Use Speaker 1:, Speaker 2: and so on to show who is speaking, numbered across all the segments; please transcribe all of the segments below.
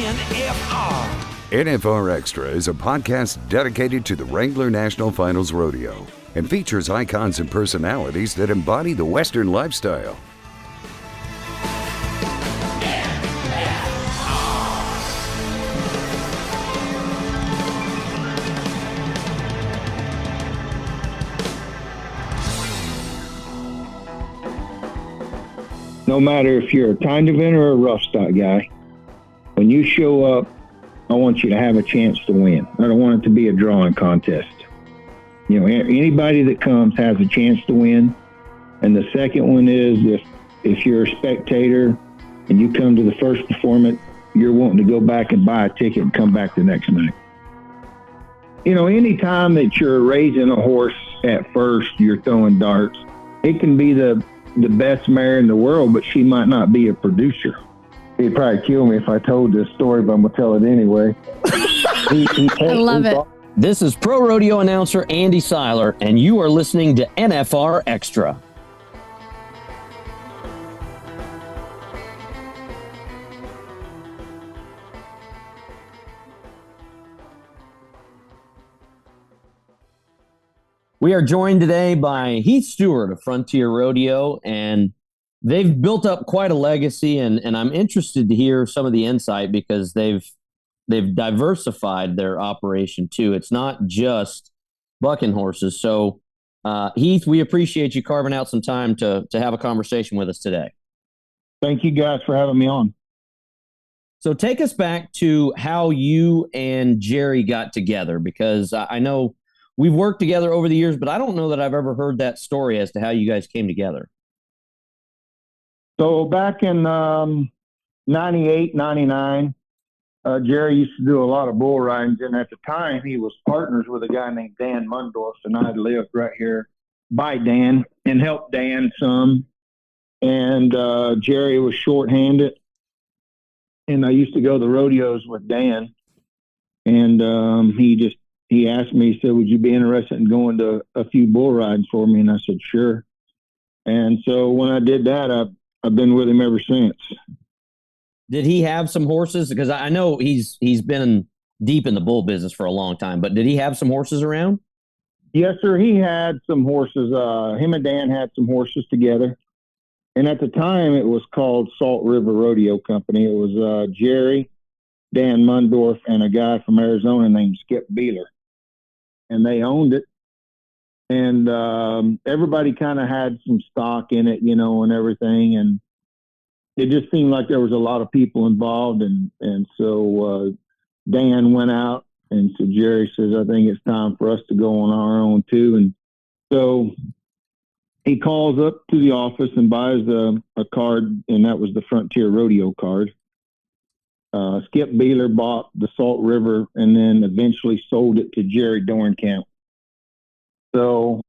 Speaker 1: NFR.
Speaker 2: NFR Extra is a podcast dedicated to the Wrangler National Finals Rodeo and features icons and personalities that embody the Western lifestyle.
Speaker 3: No matter if you're a timed eventer or a rough stock guy, when you show up, I want you to have a chance to win. I don't want it to be a drawing contest. You know, anybody that comes has a chance to win. And the second one is if you're a spectator and you come to the first performance, you're wanting to go back and buy a ticket and come back the next night. You know, anytime that you're raising a horse at first, you're throwing darts. It can be the best mare in the world, but she might not be a producer. He'd probably kill me if I told this story, but I'm going to tell it anyway.
Speaker 4: I love it.
Speaker 5: This is pro rodeo announcer Andy Seiler, and you are listening to NFR Extra. We are joined today by Heath Stewart of Frontier Rodeo, and they've built up quite a legacy, and I'm interested to hear some of the insight because they've diversified their operation too. It's not just bucking horses. So, Heath, we appreciate you carving out some time to have a conversation with us today.
Speaker 3: Thank you guys for having me on.
Speaker 5: So take us back to how you and Jerry got together, because I know we've worked together over the years, but I don't know that I've ever heard that story as to how you guys came together.
Speaker 3: So back in 98, 99, Jerry used to do a lot of bull ridings, and at the time he was partners with a guy named Dan Mundorf, and I lived right here by Dan and helped Dan some. And Jerry was shorthanded, and I used to go to the rodeos with Dan, and he asked me, he said, would you be interested in going to a few bull rides for me? And I said, sure. And so when I did that, I've been with him ever since.
Speaker 5: Did he have some horses? Because I know he's been deep in the bull business for a long time, but did he have some horses around?
Speaker 3: Yes, sir. He had some horses. Him and Dan had some horses together. And at the time, it was called Salt River Rodeo Company. It was Jerry, Dan Mundorf, and a guy from Arizona named Skip Beeler. And they owned it. And everybody kind of had some stock in it, you know, and everything. And it just seemed like there was a lot of people involved. And so Dan went out, and so Jerry says, I think it's time for us to go on our own too. And so he calls up to the office and buys a card, and that was the Frontier Rodeo card. Skip Beeler bought the Salt River and then eventually sold it to Jerry Dornkamp. So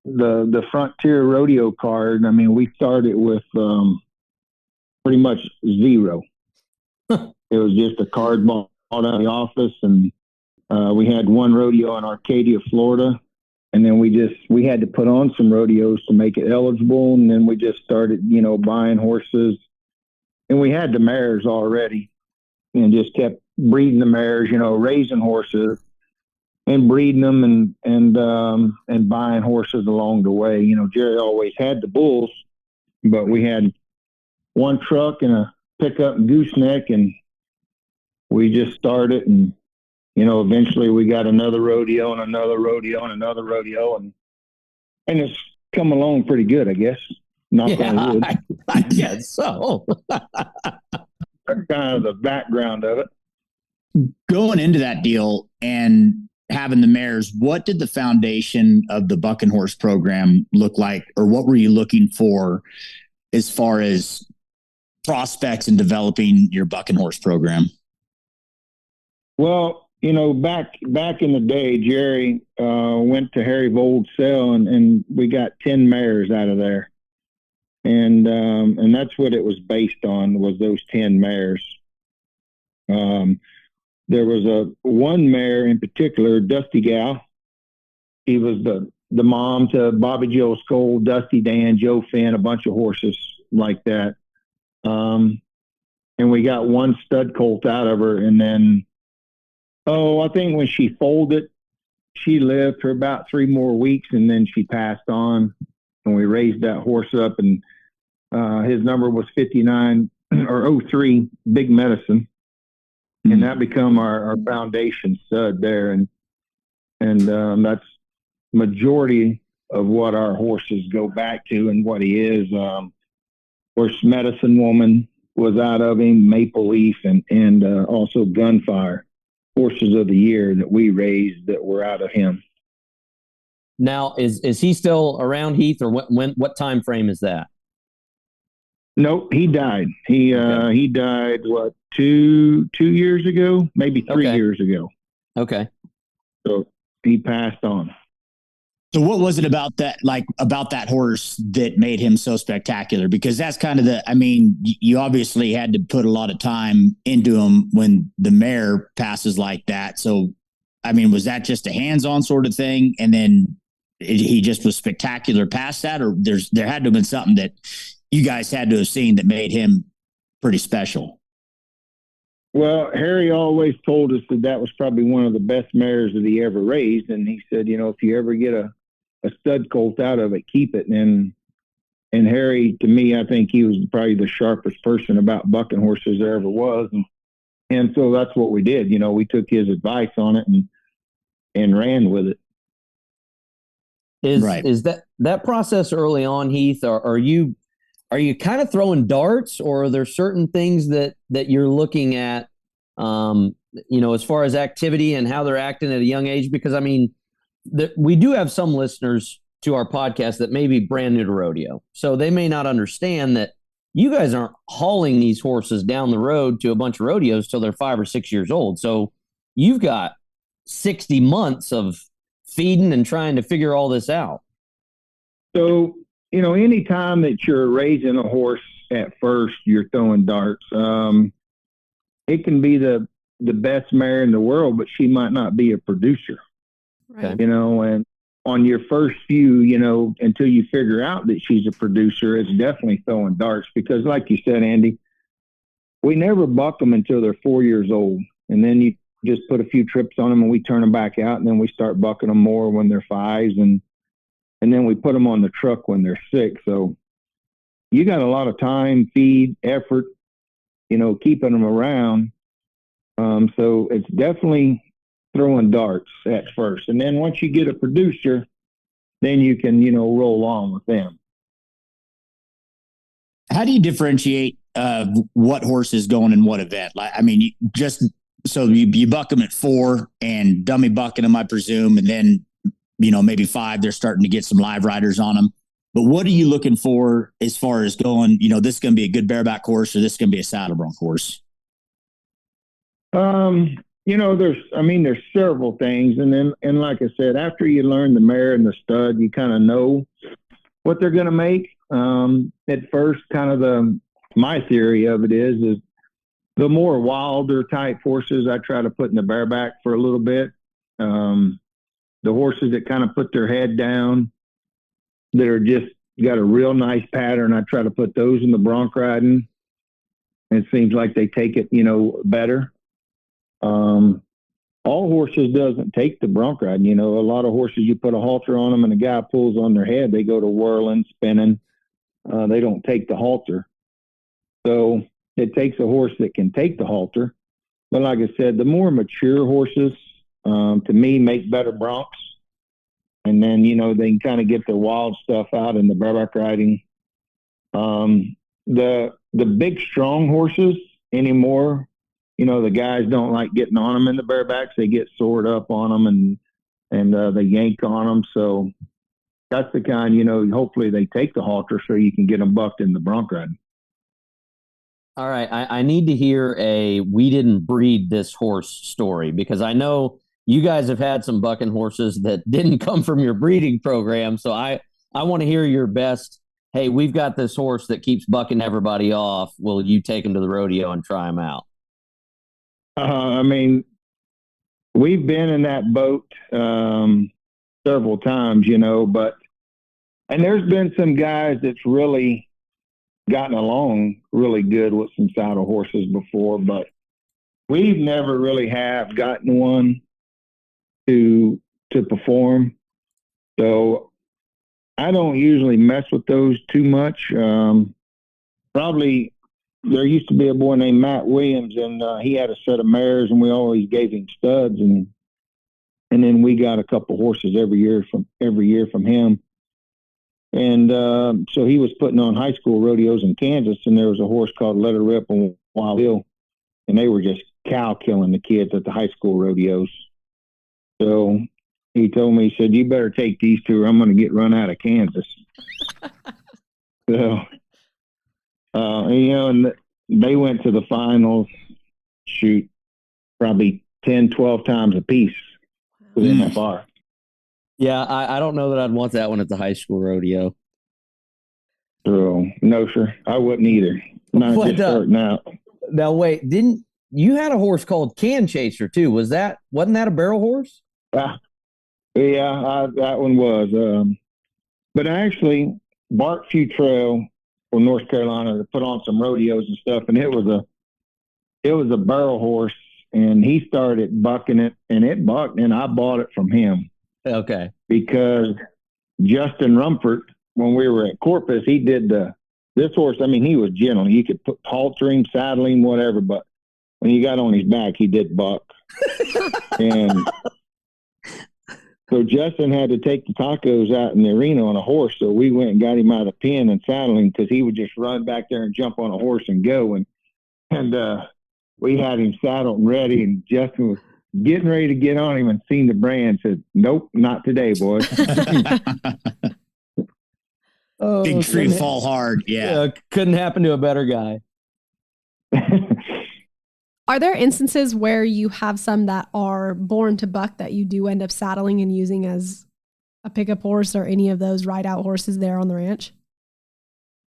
Speaker 3: the Frontier Rodeo card, I mean, we started with pretty much zero. It was just a card bought out of the office, and we had one rodeo in Arcadia, Florida. And then we had to put on some rodeos to make it eligible. And then we just started, you know, buying horses, and we had the mares already, and just kept breeding the mares, you know, raising horses and breeding them and buying horses along the way. You know, Jerry always had the bulls, but we had one truck and a pickup and gooseneck, and we just started, and, you know, eventually we got another rodeo and another rodeo and another rodeo, and it's come along pretty good, I guess. Knock on wood.
Speaker 5: I guess so.
Speaker 3: That's kind of the background of it.
Speaker 6: Going into that deal and having the mares, what did the foundation of the bucking horse program look like, or what were you looking for as far as prospects in developing your bucking horse program?
Speaker 3: Well, you know, back in the day, Jerry went to Harry Vold's sale, and we got 10 mares out of there. And that's what it was based on, was those 10 mares. There was one mare in particular, Dusty Gal. He was the mom to Bobby Joe Skoll, Dusty Dan, Joe Finn, a bunch of horses like that. And and we got one stud colt out of her. And then, I think when she folded, she lived for about 3 more weeks, and then she passed on. And we raised that horse up, and his number was 59 or 03, Big Medicine. And that become our foundation stud there. And that's majority of what our horses go back to and what he is. Horse Medicine Woman was out of him, Maple Leaf, and also Gunfire, horses of the year that we raised that were out of him.
Speaker 5: Now, is he still around, Heath, or what time frame is that?
Speaker 3: Nope, he died. He died, what, two years ago, maybe 3 years ago.
Speaker 5: Okay.
Speaker 3: So he passed on.
Speaker 6: So what was it about that horse that made him so spectacular? Because that's kind of you obviously had to put a lot of time into him when the mare passes like that. So, was that just a hands-on sort of thing? And then he just was spectacular past that, or there had to have been something that you guys had to have seen that made him pretty special?
Speaker 3: Well, Harry always told us that was probably one of the best mares that he ever raised. And he said, if you ever get a stud colt out of it, keep it. And Harry, to me, I think he was probably the sharpest person about bucking horses there ever was. And so that's what we did. We took his advice on it and ran with it.
Speaker 5: Is that process early on, Heath? Are you kind of throwing darts, or are there certain things that you're looking at, as far as activity and how they're acting at a young age? Because we do have some listeners to our podcast that may be brand new to rodeo, so they may not understand that you guys aren't hauling these horses down the road to a bunch of rodeos till they're 5 or 6 years old. So you've got 60 months of feeding and trying to figure all this out.
Speaker 3: So, any time that you're raising a horse at first, you're throwing darts. It can be the best mare in the world, but she might not be a producer.
Speaker 5: Right.
Speaker 3: And on your first few, until you figure out that she's a producer, it's definitely throwing darts, because like you said, Andy, we never buck them until they're 4 years old. And then you just put a few trips on them and we turn them back out, and then we start bucking them more when they're 5s, and then we put them on the truck when they're 6. So you got a lot of time, feed, effort, keeping them around. So it's definitely throwing darts at first. And then once you get a producer, then you can, roll on with them.
Speaker 6: How do you differentiate what horse is going in what event? You buck them at 4 and dummy bucking them, I presume, and then, maybe 5, they're starting to get some live riders on them. But what are you looking for as far as going, this is going to be a good bareback horse, or this is going to be a saddle bronc horse?
Speaker 3: There's several things. And like I said, after you learn the mare and the stud, you kind of know what they're going to make. At first, kind of my theory of it is the more wilder type horses I try to put in the bareback for a little bit. The horses that kind of put their head down, that are just got a real nice pattern, I try to put those in the bronc riding. It seems like they take it, better. All horses doesn't take the bronc riding. A lot of horses, you put a halter on them and a guy pulls on their head, they go to whirling, spinning. They don't take the halter. So it takes a horse that can take the halter. But like I said, the more mature horses, to me, make better broncs. And then, they can kind of get the wild stuff out in the bareback riding. The big, strong horses anymore, the guys don't like getting on them in the barebacks. They get sored up on them and they yank on them. So that's the kind, hopefully they take the halter so you can get them bucked in the bronc riding.
Speaker 5: All right. I need to hear we didn't breed this horse story, because I know you guys have had some bucking horses that didn't come from your breeding program. So I want to hear your best. Hey, we've got this horse that keeps bucking everybody off. Will you take him to the rodeo and try him out?
Speaker 3: We've been in that boat several times, and there's been some guys that's really gotten along really good with some saddle horses before, but we've never really have gotten one to perform. So I don't usually mess with those too much. Probably there used to be a boy named Matt Williams, and he had a set of mares, and we always gave him studs, and then we got a couple horses every year from him. And so he was putting on high school rodeos in Kansas, and there was a horse called Let Her Rip on Wild Hill, and they were just cow killing the kids at the high school rodeos. So he told me, he said, "You better take these two or I'm going to get run out of Kansas." So, and they went to the finals, shoot, probably 10, 12 times a piece with NFR.
Speaker 5: Yeah, I don't know that I'd want that one at the high school rodeo.
Speaker 3: So, no, sir, I wouldn't either. Not just starting out.
Speaker 5: Now, wait, didn't you had a horse called Can Chaser too? Wasn't that a barrel horse?
Speaker 3: Yeah, that one was. But I actually Bart Futrell from North Carolina to put on some rodeos and stuff, and it was a barrel horse, and he started bucking it, and it bucked, and I bought it from him.
Speaker 5: Okay.
Speaker 3: Because Justin Rumford, when we were at Corpus, he did this horse. I mean, he was gentle. You could halter him, saddle him, whatever, but when he got on his back, he did buck. And so Justin had to take the tacos out in the arena on a horse. So we went and got him out of the pen and saddled him because he would just run back there and jump on a horse and go. And we had him saddled and ready, and Justin was getting ready to get on him and seen the brand, said, "Nope, not today, boys."
Speaker 6: Big tree fall hard. Yeah.
Speaker 5: Couldn't happen to a better guy.
Speaker 1: Are there instances where you have some that are born to buck that you do end up saddling and using as a pickup horse or any of those ride out horses there on the ranch?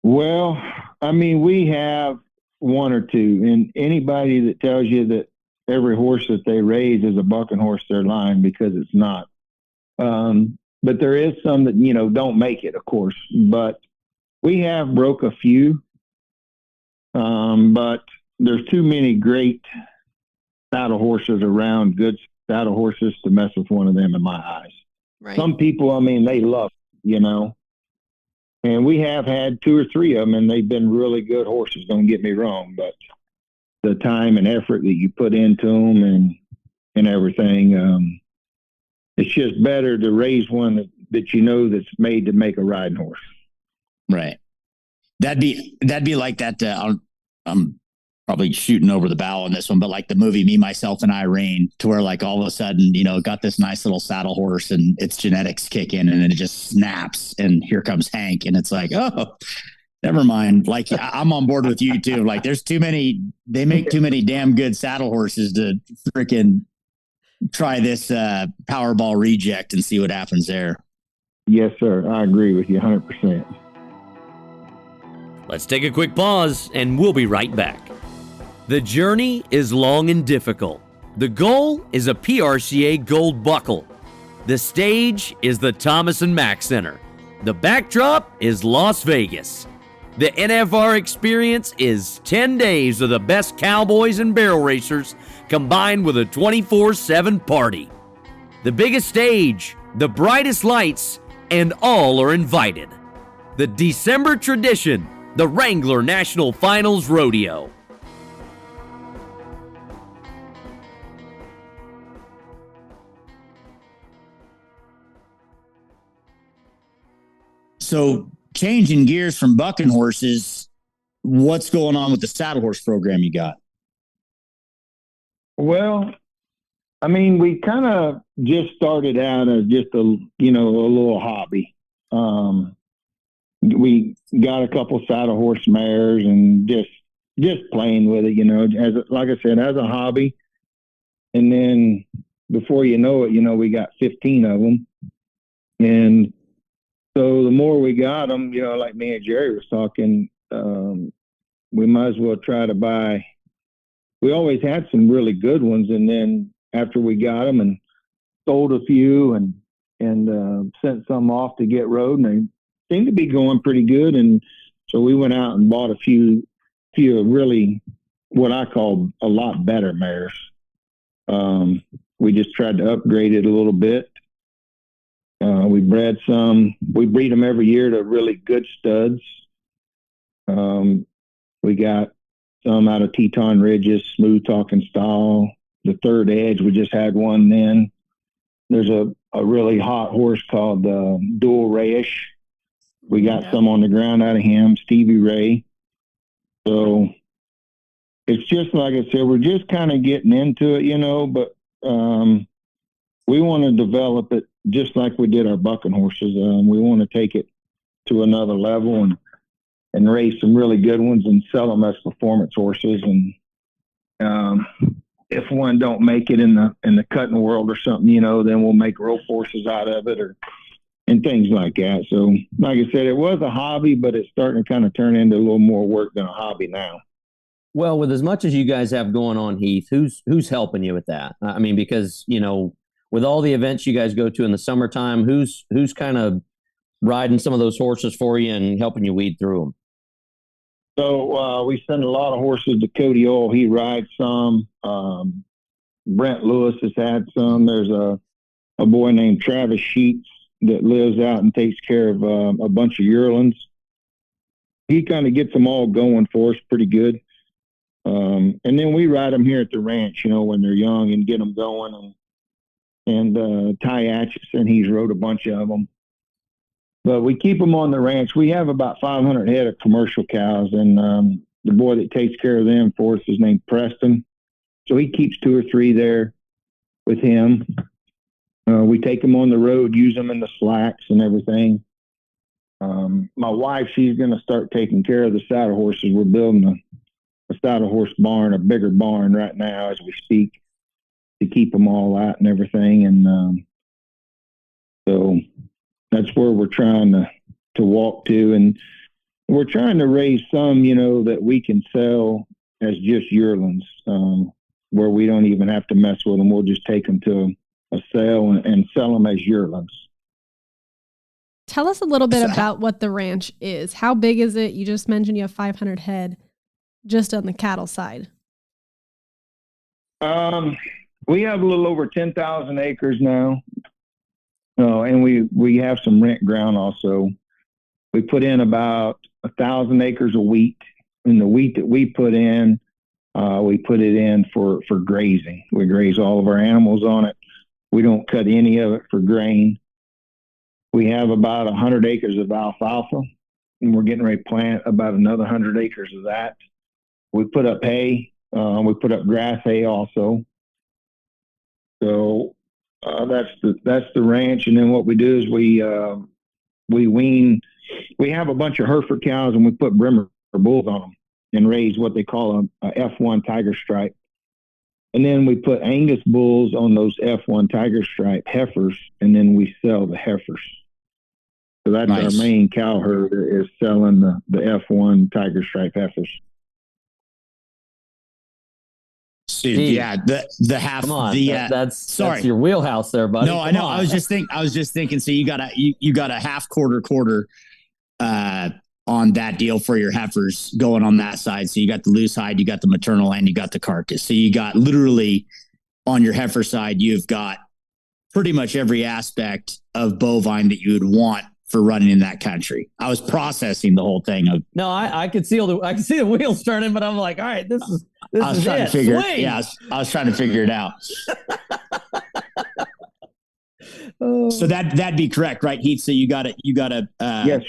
Speaker 3: Well, I mean, we have one or two, and anybody that tells you that every horse that they raise is a bucking horse, they're lying, because it's not. But there is some that, don't make it, of course. But we have broke a few. But there's too many great saddle horses around, good saddle horses, to mess with one of them in my eyes.
Speaker 1: Right.
Speaker 3: Some people, I mean, they love it, And we have had 2 or 3 of them, and they've been really good horses, don't get me wrong. But the time and effort that you put into them and everything, it's just better to raise one that that's made to make a riding horse.
Speaker 6: Right. That'd be like that. I'm probably shooting over the bow on this one, but like the movie Me, Myself, and Irene, to where like all of a sudden, got this nice little saddle horse and its genetics kick in, and then it just snaps, and here comes Hank, and it's like, oh, never mind. Like, I'm on board with you too. Like, they make too many damn good saddle horses to freaking try this Powerball reject and see what happens there.
Speaker 3: Yes, sir. I agree with you 100%.
Speaker 7: Let's take a quick pause, and we'll be right back. The journey is long and difficult. The goal is a PRCA gold buckle. The stage is the Thomas and Mack Center. The backdrop is Las Vegas. The NFR experience is 10 days of the best cowboys and barrel racers combined with a 24/7 party. The biggest stage, the brightest lights, and all are invited. The December tradition, the Wrangler National Finals Rodeo.
Speaker 6: So, changing gears from bucking horses, what's going on with the saddle horse program you got?
Speaker 3: Well, I mean, we kind of just started out as just a little hobby. We got a couple saddle horse mares and just playing with it, like I said, as a hobby. And then before you know it, we got 15 of them. And so the more we got them, like me and Jerry was talking, we might as well try to buy. We always had some really good ones, and then after we got them and sold a few and sent some off to get rode, and they seemed to be going pretty good. And So we went out and bought a few really what I call a lot better mares. We just tried to upgrade it a little bit. We bred some. We breed them every year to really good studs. We got some out of Teton Ridges, smooth talking style. The Third Edge, we just had one then. There's a really hot horse called Dual Rayish. We got some on the ground out of him, Stevie Ray. So it's just like I said, we're just kind of getting into it, but we want to develop it just like we did our bucking horses. We want to take it to another level and raise some really good ones and sell them as performance horses. And if one don't make it in the cutting world or something, then we'll make rope horses out of it and things like that. So like I said, it was a hobby, but it's starting to kind of turn into a little more work than a hobby now.
Speaker 5: Well, with as much as you guys have going on, Heath, who's helping you with that? I mean, because, with all the events you guys go to in the summertime, who's kind of riding some of those horses for you and helping you weed through them?
Speaker 3: So we send a lot of horses to Cody Oil. He rides some. Brent Lewis has had some. There's a boy named Travis Sheets that lives out and takes care of a bunch of yearlings. He kind of gets them all going for us pretty good. And then we ride them here at the ranch, when they're young and get them going. And Ty Atchison, he's rode a bunch of them. But we keep them on the ranch. We have about 500 head of commercial cows, and the boy that takes care of them for us is named Preston. So he keeps 2 or 3 there with him. We take them on the road, use them in the slacks and everything. My wife, she's going to start taking care of the saddle horses. We're building a saddle horse barn, a bigger barn right now as we speak, to keep them all out and everything. And so that's where we're trying to walk to. And we're trying to raise some, that we can sell as just yearlings, where we don't even have to mess with them. We'll just take them to a sale and sell them as yearlings.
Speaker 1: Tell us a little bit about what the ranch is. How big is it? You just mentioned you have 500 head just on the cattle side.
Speaker 3: We have a little over 10,000 acres now. And we have some rent ground also. We put in about 1,000 acres of wheat. And the wheat that we put in, we put it in for grazing. We graze all of our animals on it. We don't cut any of it for grain. We have about 100 acres of alfalfa, and we're getting ready to plant about another 100 acres of that. We put up hay. We put up grass hay also. So that's the ranch. And then what we do is we wean. We have a bunch of Hereford cows, and we put Brimmer bulls on them and raise what they call a F1 Tiger Stripe. And then we put Angus bulls on those F1 Tiger Stripe heifers, and then we sell the heifers. So that's nice. Our main cow herd is selling the F1 Tiger Stripe heifers.
Speaker 6: Dude, yeah, the half. Come on,
Speaker 5: that's your wheelhouse there, buddy.
Speaker 6: No, I know. I was just thinking. So you got a half quarter on that deal for your heifers going on that side. So you got the loose hide, you got the maternal, and you got the carcass. So you got literally on your heifer side, you've got pretty much every aspect of bovine that you would want for running in that country. I was processing the whole thing.
Speaker 5: I could see the wheels turning, but I'm like, all right, this is
Speaker 6: I was trying to figure. Yeah, I was trying to figure it out. So that'd be correct, right, Heath? So you got to.
Speaker 3: Yes.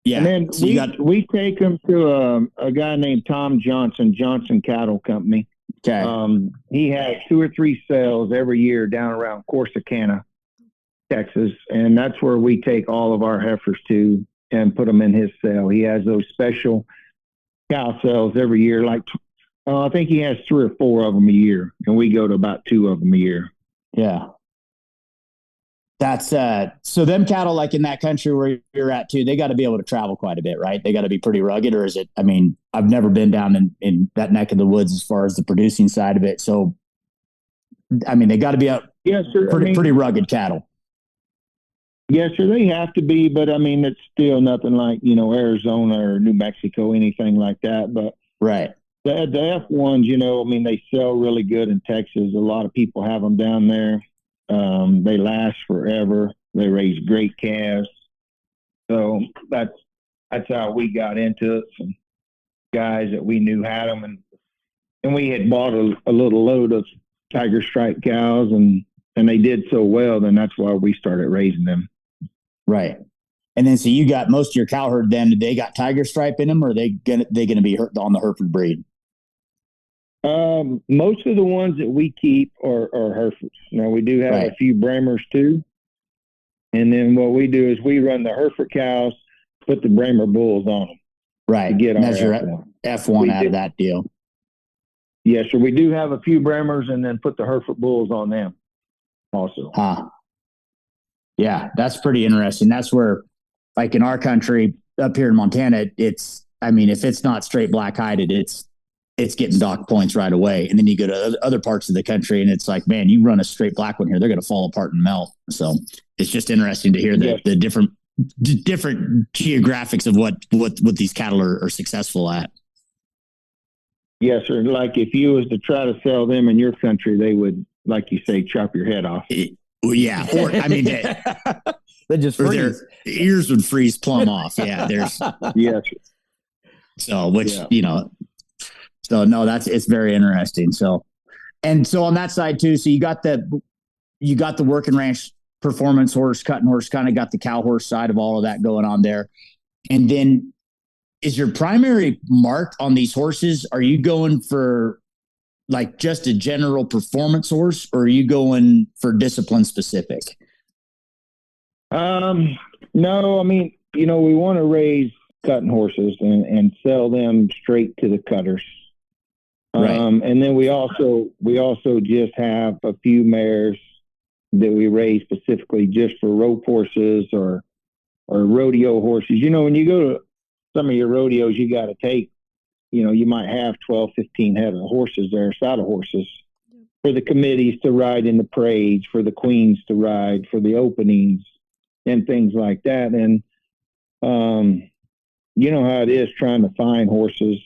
Speaker 6: Yeah.
Speaker 3: And then we take them to a guy named Tom Johnson Cattle Company.
Speaker 6: Okay.
Speaker 3: He has 2 or 3 sales every year down around Corsicana, Texas, and that's where we take all of our heifers to and put them in his sale. He has those special cow sales every year. Like I think he has 3 or 4 of them a year, and we go to about 2 of them a year.
Speaker 6: Yeah. That's so them cattle, like in that country where you're at too, they got to be able to travel quite a bit, right? They got to be pretty rugged, or is it? I mean, I've never been down in that neck of the woods as far as the producing side of it. So, I mean, they got to be out.
Speaker 3: Yes, sir.
Speaker 6: Pretty rugged cattle.
Speaker 3: Yes, sir, they have to be, but I mean, it's still nothing like, Arizona or New Mexico, anything like that. But
Speaker 6: Right.
Speaker 3: the F1s, I mean, they sell really good in Texas. A lot of people have them down there. They last forever. They raise great calves. So that's how we got into it. Some guys that we knew had them, and we had bought a little load of tiger stripe cows, and they did so well. Then that's why we started raising them.
Speaker 6: Right. And then, so you got most of your cow herd. Then they got tiger stripe in them, or they gonna be on the Hereford breed?
Speaker 3: Most of the ones that we keep are Herefords. Now we do have a few Bramers too. And then what we do is we run the Hereford cows, put the Bramer bulls on them.
Speaker 6: Right.
Speaker 3: To get
Speaker 6: that's
Speaker 3: our
Speaker 6: your F1 out of that deal.
Speaker 3: Yes, so we do have a few Bramers and then put the Hereford bulls on them also.
Speaker 6: Yeah, that's pretty interesting. That's where, like in our country, up here in Montana, if it's not straight black-hided, it's getting dock points right away. And then you go to other parts of the country and it's like, man, you run a straight black one here, they're going to fall apart and melt. So it's just interesting to hear the different geographics of what these cattle are successful at.
Speaker 3: Yes, sir. Like if you was to try to sell them in your country, they would, like you say, chop your head off.
Speaker 6: Yeah. Or, I mean,
Speaker 5: they just freeze.
Speaker 6: Their ears would freeze plumb off. Yeah.
Speaker 3: Yes.
Speaker 6: So, so no, it's very interesting. So on that side too, so you got the working ranch performance horse, cutting horse, kind of got the cow horse side of all of that going on there. And then is your primary mark on these horses? Are you going for like just a general performance horse, or are you going for discipline specific?
Speaker 3: No, I mean, we want to raise cutting horses and sell them straight to the cutters.
Speaker 6: Right.
Speaker 3: And then we also just have a few mares that we raise specifically just for rope horses or rodeo horses. When you go to some of your rodeos, you got to take, you might have 12, 15 head of horses there, saddle horses, for the committees to ride in the parades, for the queens to ride, for the openings and things like that. And, you know how it is trying to find horses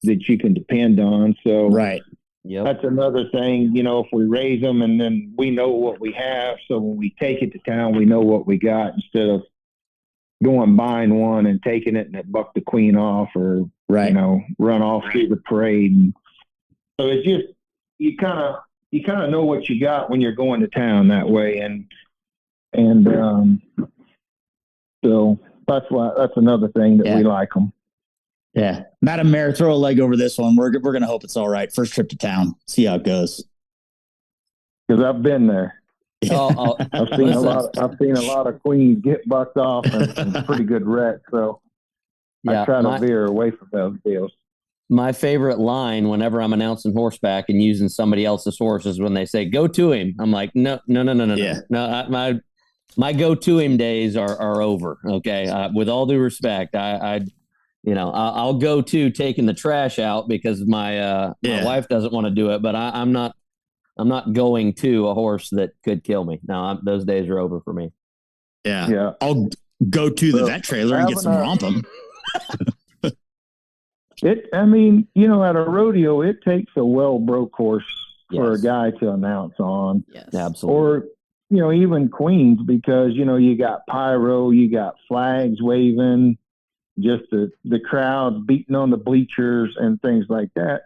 Speaker 3: that you can depend on. So
Speaker 6: right.
Speaker 5: Yep.
Speaker 3: That's another thing, if we raise them and then we know what we have. So when we take it to town, we know what we got instead of going buying one and taking it and it bucked the queen off or, run off through the parade. And so it's just, you kind of know what you got when you're going to town that way. So that's another thing that we like them.
Speaker 6: Yeah. Madam Mayor, throw a leg over this one. We're going to hope it's all right. First trip to town. See how it goes.
Speaker 3: Because I've been there.
Speaker 5: I've
Speaker 3: seen a lot of queens get bucked off and pretty good wrecks. So I try to veer away from those deals.
Speaker 5: My favorite line whenever I'm announcing horseback and using somebody else's horse is when they say, go to him. I'm like, no.
Speaker 6: Yeah.
Speaker 5: No, my go to him days are over. Okay. With all due respect, I'll go to taking the trash out because my wife doesn't want to do it, but I'm not going to a horse that could kill me. No, those days are over for me.
Speaker 6: Yeah. I'll go to the vet trailer and get some wampum.
Speaker 3: At a rodeo, it takes a well-broke horse for a guy to announce on.
Speaker 1: Yes.
Speaker 5: Absolutely.
Speaker 3: Or, even queens, because, you got pyro, you got flags waving, just the crowd beating on the bleachers and things like that.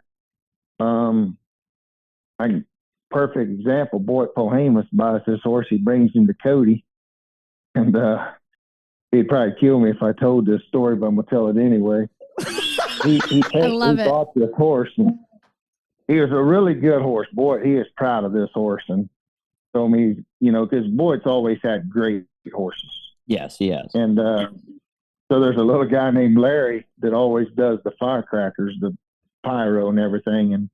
Speaker 3: Perfect example, Boyd Pohamus buys this horse. He brings him to Cody. And he'd probably kill me if I told this story, but I'm going to tell it anyway. He bought this horse. And he was a really good horse. Boyd, he is proud of this horse. And told me, because Boyd's always had great horses.
Speaker 5: Yes, he has.
Speaker 3: And so there's a little guy named Larry that always does the firecrackers, the pyro and everything. And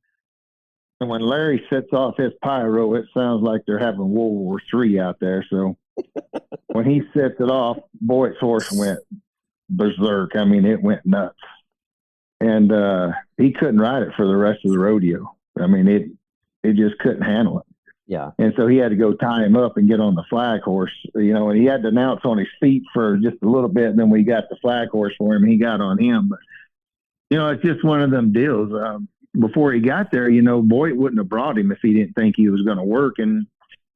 Speaker 3: when Larry sets off his pyro, it sounds like they're having World War III out there. So when he sets it off, Boyd's horse went berserk. I mean, it went nuts. And he couldn't ride it for the rest of the rodeo. I mean, it just couldn't handle it.
Speaker 5: Yeah.
Speaker 3: And so he had to go tie him up and get on the flag horse, and he had to announce on his feet for just a little bit. And then we got the flag horse for him, and he got on him. But, it's just one of them deals. Before he got there, Boyd wouldn't have brought him if he didn't think he was going to work. And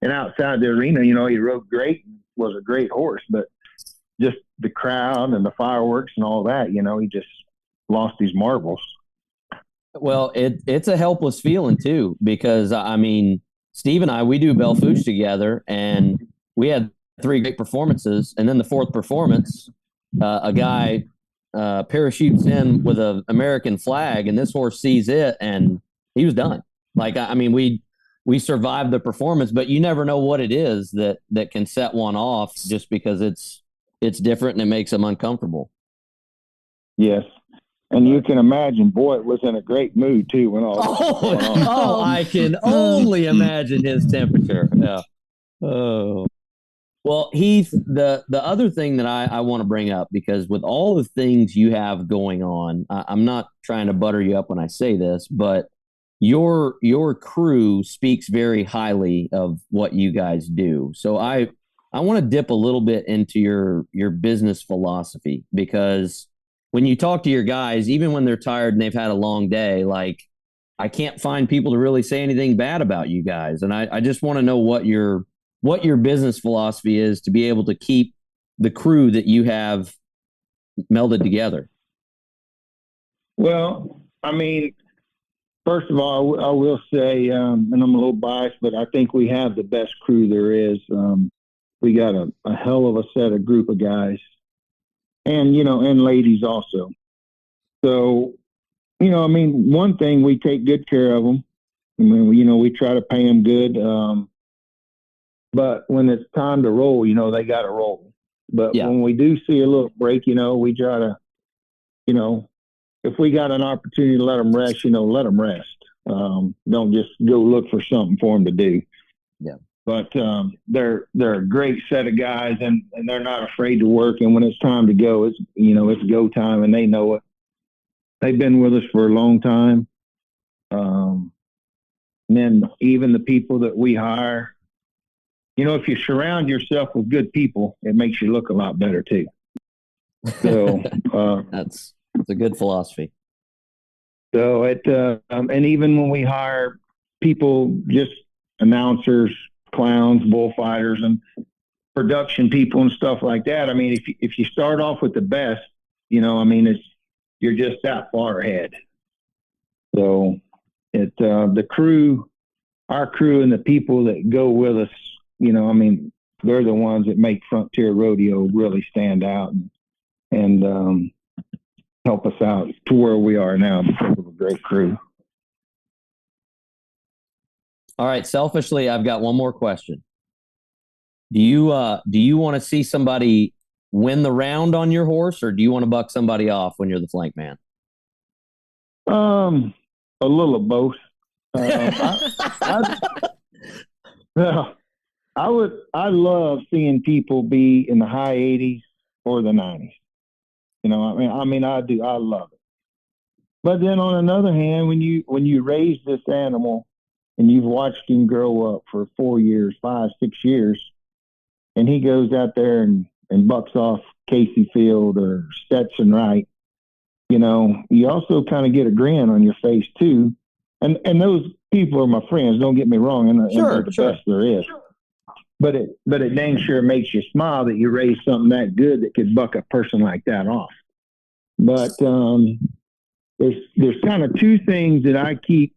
Speaker 3: outside the arena, he rode great, was a great horse, but just the crowd and the fireworks and all that, he just lost his marbles.
Speaker 5: Well, it's a helpless feeling too, because Steve and I, we do Belle Fourche together, and we had 3 great performances. And then the 4th performance, a guy parachutes in with an American flag, and this horse sees it, and he was done. Like, we survived the performance, but you never know what it is that can set one off just because it's different and it makes them uncomfortable.
Speaker 3: Yes. And you can imagine, Boyd was in a great mood too when all this went on.
Speaker 5: Oh, I can only imagine his temperature. Yeah. Oh. Well, Heath, the other thing that I want to bring up, because with all the things you have going on, I'm not trying to butter you up when I say this, but your crew speaks very highly of what you guys do. So I want to dip a little bit into your business philosophy, because when you talk to your guys, even when they're tired and they've had a long day, like, I can't find people to really say anything bad about you guys. And I just want to know what your business philosophy is to be able to keep the crew that you have melded together.
Speaker 3: Well, first of all, I will say, and I'm a little biased, but I think we have the best crew there is. We got a hell of a group of guys. And, and ladies also. So, one thing, we take good care of them. We try to pay them good. But when it's time to roll, they got to roll. But when we do see a little break, we try to, if we got an opportunity to let them rest, let them rest. Don't just go look for something for them to do.
Speaker 5: Yeah.
Speaker 3: But they're a great set of guys, and they're not afraid to work. And when it's time to go, it's go time, and they know it. They've been with us for a long time. And then even the people that we hire, if you surround yourself with good people, it makes you look a lot better too. So
Speaker 5: that's a good philosophy.
Speaker 3: So and even when we hire people, just announcers, clowns, bullfighters, and production people and stuff like that. If you start off with the best, you're just that far ahead. So the crew, our crew, and the people that go with us, they're the ones that make Frontier Rodeo really stand out and help us out to where we are now because of a great crew.
Speaker 5: All right. Selfishly, I've got one more question. Do you want to see somebody win the round on your horse, or do you want to buck somebody off when you're the flank man?
Speaker 3: A little of both. I love seeing people be in the high 80s or the 90s. I do. I love it. But then on another hand, when you raise this animal and you've watched him grow up for 4 years, 5, 6 years, and he goes out there and bucks off Casey Field or Stetson Wright, you also kind of get a grin on your face too. And those people are my friends, don't get me wrong, and they're the best there is. But it dang sure makes you smile that you raised something that good that could buck a person like that off. But there's kind of 2 things that I keep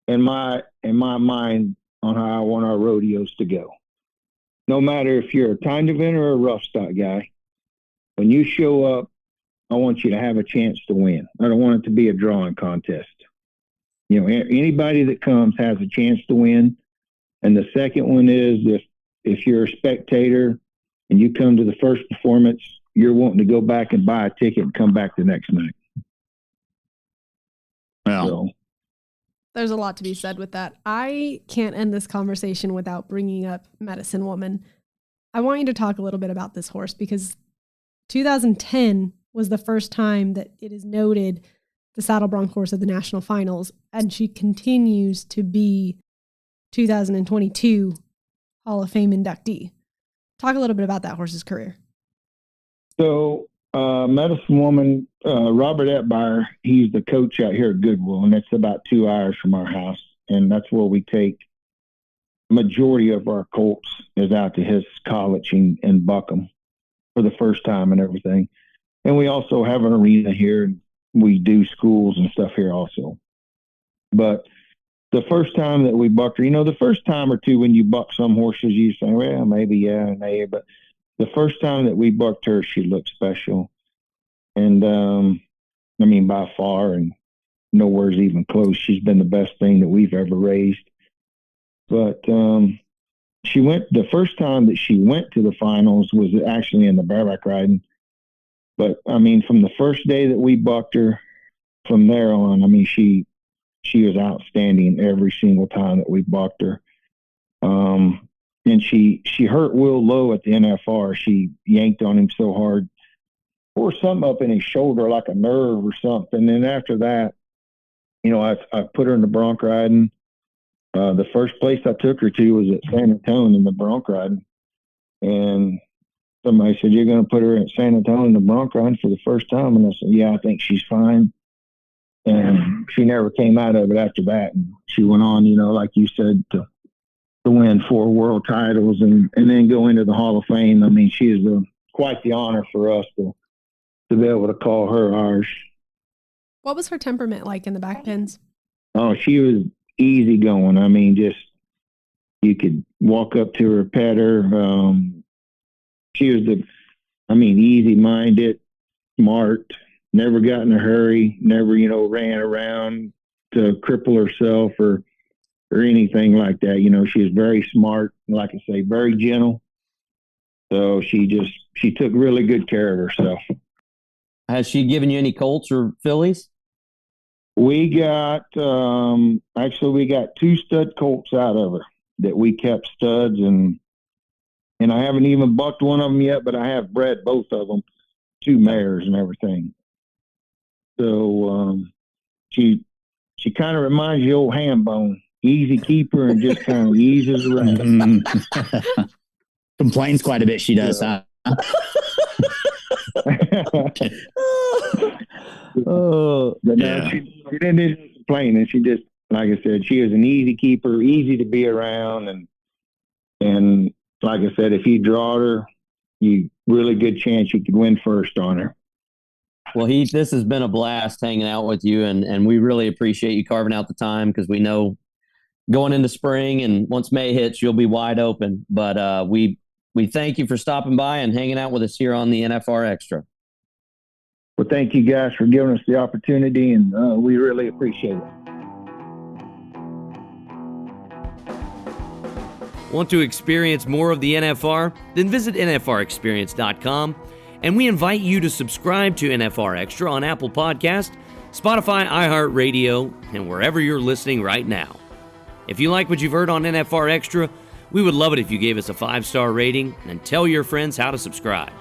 Speaker 3: in my mind on how I want our rodeos to go. No matter if you're a time event or a rough stock guy, when you show up, I want you to have a chance to win. I don't want it to be a drawing contest. Anybody that comes has a chance to win. And the second one is if you're a spectator and you come to the first performance, you're wanting to go back and buy a ticket and come back the next night.
Speaker 6: Well,
Speaker 1: there's a lot to be said with that. I can't end this conversation without bringing up Medicine Woman. I want you to talk a little bit about this horse, because 2010 was the first time that it is noted the saddle bronc horse of the national finals, and she continues to be 2022 Hall of Fame inductee. Talk a little bit about that horse's career.
Speaker 3: So, Medicine Woman, Robert Etbeyer, he's the coach out here at Goodwill, and it's about 2 hours from our house. And that's where we take majority of our colts is out to his college in Buckham for the first time and everything. And we also have an arena here, and we do schools and stuff here also. But the first time that we bucked her, the first time or two when you buck some horses, you say, well, maybe, yeah, maybe. But the first time that we bucked her, she looked special. And, by far, and nowhere's even close. She's been the best thing that we've ever raised. But the first time that she went to the finals was actually in the bareback riding. But, from the first day that we bucked her, from there on, she was outstanding every single time that we bucked her. And she hurt Will Lowe at the NFR. She yanked on him so hard, or something up in his shoulder, like a nerve or something. And after that, I put her in the bronc riding. The first place I took her to was at San Antonio in the bronc riding. And somebody said, you're going to put her at San Antonio in the bronc riding for the first time? And I said, yeah, I think she's fine. And she never came out of it after that. And she went on, like you said, to win 4 world titles and then go into the Hall of Fame. She is quite the honor for us to be able to call her ours.
Speaker 1: What was her temperament like in the back pins?
Speaker 3: Oh, she was easy going. Just you could walk up to her, pet her. She was easy minded, smart, never got in a hurry, never, ran around to cripple herself or anything like that. She was very smart, like I say, very gentle. So she took really good care of herself.
Speaker 5: Has she given you any colts or fillies?
Speaker 3: We got 2 stud colts out of her that we kept studs, and I haven't even bucked one of them yet, but I have bred both of them, 2 mares and everything. So she kind of reminds you of old Hambone, easy keeper and just kind of eases around.
Speaker 6: Complains quite a bit, she does, huh?
Speaker 3: But no, she didn't complain, and she just, like I said, she was an easy keeper, easy to be around, and like I said, if you draw her, you really good chance you could win first on her.
Speaker 5: Well, Heath, this has been a blast hanging out with you, and we really appreciate you carving out the time, because we know going into spring and once May hits, you'll be wide open. But we thank you for stopping by and hanging out with us here on the NFR Extra.
Speaker 3: Well, thank you guys for giving us the opportunity, and we really appreciate it.
Speaker 7: Want to experience more of the NFR? Then visit NFRexperience.com, and we invite you to subscribe to NFR Extra on Apple Podcast, Spotify, iHeartRadio, and wherever you're listening right now. If you like what you've heard on NFR Extra, we would love it if you gave us a 5-star rating and tell your friends how to subscribe.